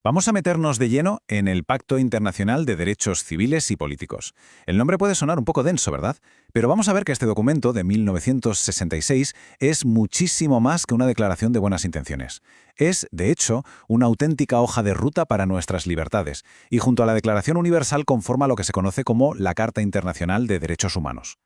Vamos a meternos de lleno en el Pacto Internacional de Derechos Civiles y Políticos. El nombre puede sonar un poco denso, ¿verdad? Pero vamos a ver que este documento de 1966 es muchísimo más que una declaración de buenas intenciones. Es, de hecho, una auténtica hoja de ruta para nuestras libertades, y junto a la Declaración Universal conforma lo que se conoce como la Carta Internacional de Derechos Humanos.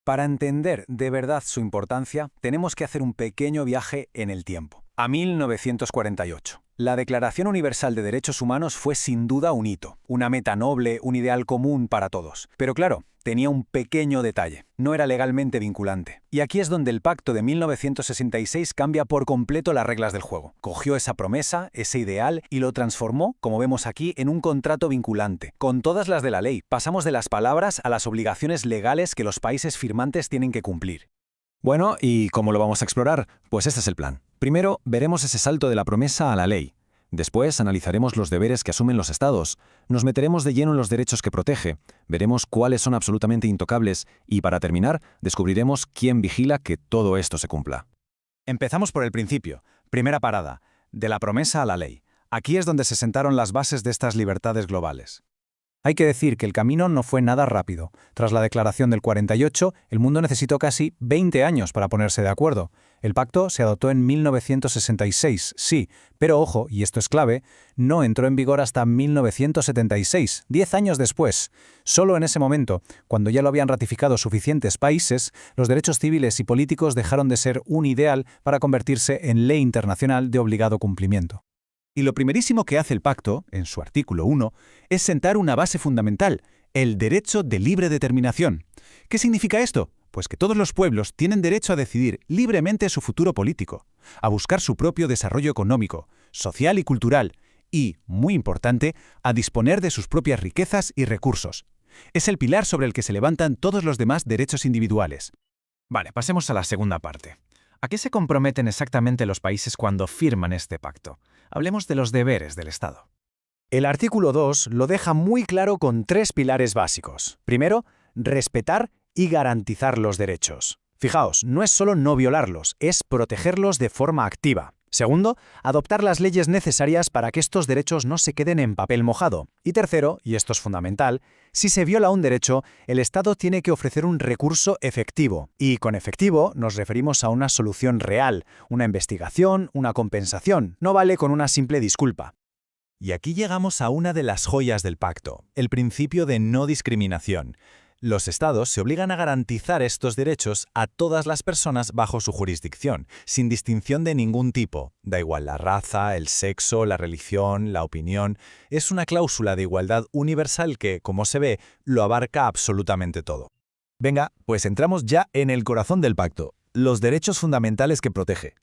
Para entender de verdad su importancia, tenemos que hacer un pequeño viaje en el tiempo, a 1948. La Declaración Universal de Derechos Humanos fue sin duda un hito, una meta noble, un ideal común para todos. Pero claro, tenía un pequeño detalle: no era legalmente vinculante. Y aquí es donde el Pacto de 1966 cambia por completo las reglas del juego. Cogió esa promesa, ese ideal, y lo transformó, como vemos aquí, en un contrato vinculante, con todas las de la ley. Pasamos de las palabras a las obligaciones legales que los países firmantes tienen que cumplir. Bueno, ¿y cómo lo vamos a explorar? Pues este es el plan. Primero, veremos ese salto de la promesa a la ley. Después, analizaremos los deberes que asumen los Estados. Nos meteremos de lleno en los derechos que protege. Veremos cuáles son absolutamente intocables. Y para terminar, descubriremos quién vigila que todo esto se cumpla. Empezamos por el principio. Primera parada, de la promesa a la ley. Aquí es donde se sentaron las bases de estas libertades globales. Hay que decir que el camino no fue nada rápido. Tras la declaración del 48, el mundo necesitó casi 20 años para ponerse de acuerdo. El pacto se adoptó en 1966, sí, pero ojo, y esto es clave, no entró en vigor hasta 1976, 10 años después. Solo en ese momento, cuando ya lo habían ratificado suficientes países, los derechos civiles y políticos dejaron de ser un ideal para convertirse en ley internacional de obligado cumplimiento. Y lo primerísimo que hace el pacto, en su artículo 1, es sentar una base fundamental: el derecho de libre determinación. ¿Qué significa esto? Pues que todos los pueblos tienen derecho a decidir libremente su futuro político, a buscar su propio desarrollo económico, social y cultural, y, muy importante, a disponer de sus propias riquezas y recursos. Es el pilar sobre el que se levantan todos los demás derechos individuales. Vale, pasemos a la segunda parte. ¿A qué se comprometen exactamente los países cuando firman este pacto? Hablemos de los deberes del Estado. El artículo 2 lo deja muy claro con 3 pilares básicos. Primero, respetar y garantizar los derechos. Fijaos, no es solo no violarlos, es protegerlos de forma activa. Segundo, adoptar las leyes necesarias para que estos derechos no se queden en papel mojado. Y tercero, y esto es fundamental, si se viola un derecho, el Estado tiene que ofrecer un recurso efectivo. Y con efectivo nos referimos a una solución real, una investigación, una compensación. No vale con una simple disculpa. Y aquí llegamos a una de las joyas del pacto, el principio de no discriminación. Los Estados se obligan a garantizar estos derechos a todas las personas bajo su jurisdicción, sin distinción de ningún tipo. Da igual la raza, el sexo, la religión, la opinión. Es una cláusula de igualdad universal que, como se ve, lo abarca absolutamente todo. Venga, pues entramos ya en el corazón del pacto, los derechos fundamentales que protege.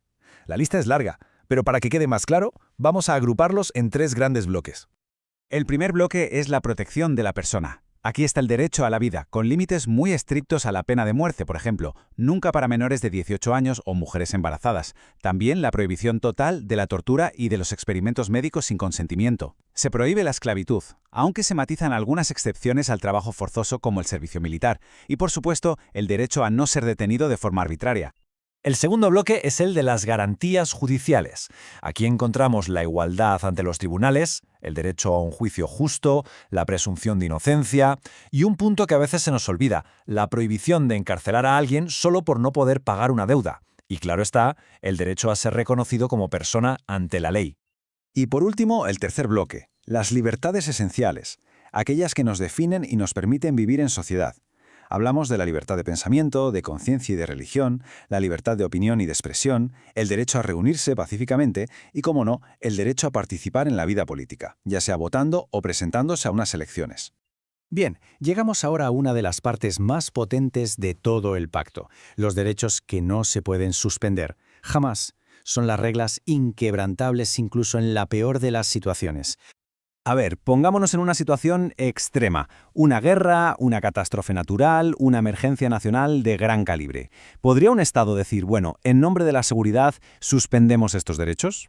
La lista es larga, pero para que quede más claro, vamos a agruparlos en 3 grandes bloques. El primer bloque es la protección de la persona. Aquí está el derecho a la vida, con límites muy estrictos a la pena de muerte, por ejemplo, nunca para menores de 18 años o mujeres embarazadas. También la prohibición total de la tortura y de los experimentos médicos sin consentimiento. Se prohíbe la esclavitud, aunque se matizan algunas excepciones al trabajo forzoso como el servicio militar, y por supuesto, el derecho a no ser detenido de forma arbitraria. El segundo bloque es el de las garantías judiciales. Aquí encontramos la igualdad ante los tribunales, el derecho a un juicio justo, la presunción de inocencia y un punto que a veces se nos olvida: la prohibición de encarcelar a alguien solo por no poder pagar una deuda. Y claro está, el derecho a ser reconocido como persona ante la ley. Y por último, el tercer bloque, las libertades esenciales, aquellas que nos definen y nos permiten vivir en sociedad. Hablamos de la libertad de pensamiento, de conciencia y de religión, la libertad de opinión y de expresión, el derecho a reunirse pacíficamente y, como no, el derecho a participar en la vida política, ya sea votando o presentándose a unas elecciones. Bien, llegamos ahora a una de las partes más potentes de todo el pacto: los derechos que no se pueden suspender. Jamás. Son las reglas inquebrantables incluso en la peor de las situaciones. A ver, pongámonos en una situación extrema: una guerra, una catástrofe natural, una emergencia nacional de gran calibre. ¿Podría un Estado decir, bueno, en nombre de la seguridad, suspendemos estos derechos?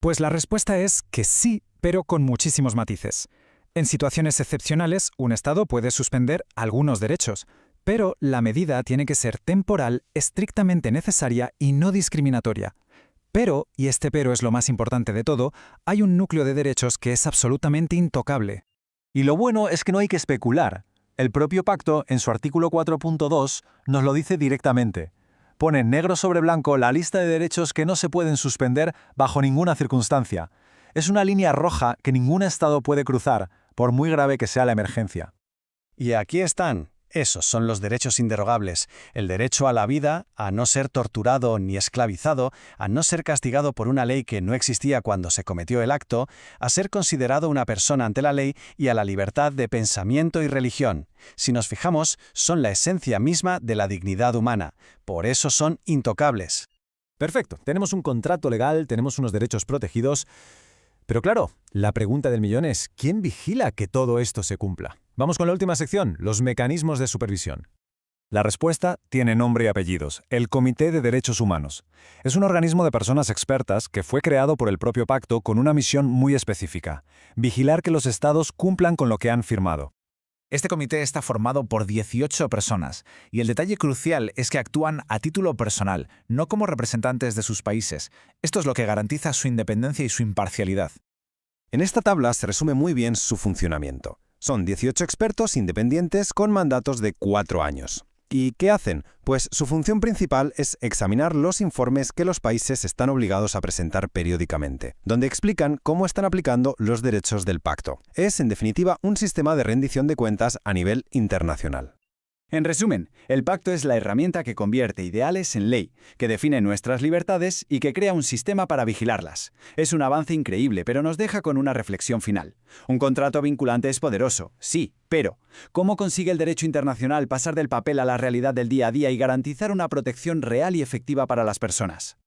Pues la respuesta es que sí, pero con muchísimos matices. En situaciones excepcionales, un Estado puede suspender algunos derechos, pero la medida tiene que ser temporal, estrictamente necesaria y no discriminatoria. Pero, y este pero es lo más importante de todo, hay un núcleo de derechos que es absolutamente intocable. Y lo bueno es que no hay que especular. El propio pacto, en su artículo 4.2, nos lo dice directamente. Pone negro sobre blanco la lista de derechos que no se pueden suspender bajo ninguna circunstancia. Es una línea roja que ningún Estado puede cruzar, por muy grave que sea la emergencia. Y aquí están. Esos son los derechos inderogables. El derecho a la vida, a no ser torturado ni esclavizado, a no ser castigado por una ley que no existía cuando se cometió el acto, a ser considerado una persona ante la ley y a la libertad de pensamiento y religión. Si nos fijamos, son la esencia misma de la dignidad humana. Por eso son intocables. Perfecto, tenemos un contrato legal, tenemos unos derechos protegidos. Pero claro, la pregunta del millón es, ¿quién vigila que todo esto se cumpla? Vamos con la última sección, los mecanismos de supervisión. La respuesta tiene nombre y apellidos, el Comité de Derechos Humanos. Es un organismo de personas expertas que fue creado por el propio pacto con una misión muy específica: vigilar que los estados cumplan con lo que han firmado. Este comité está formado por 18 personas, y el detalle crucial es que actúan a título personal, no como representantes de sus países. Esto es lo que garantiza su independencia y su imparcialidad. En esta tabla se resume muy bien su funcionamiento. Son 18 expertos independientes con mandatos de 4 años. ¿Y qué hacen? Pues su función principal es examinar los informes que los países están obligados a presentar periódicamente, donde explican cómo están aplicando los derechos del pacto. Es, en definitiva, un sistema de rendición de cuentas a nivel internacional. En resumen, el pacto es la herramienta que convierte ideales en ley, que define nuestras libertades y que crea un sistema para vigilarlas. Es un avance increíble, pero nos deja con una reflexión final. Un contrato vinculante es poderoso, sí, pero ¿cómo consigue el derecho internacional pasar del papel a la realidad del día a día y garantizar una protección real y efectiva para las personas?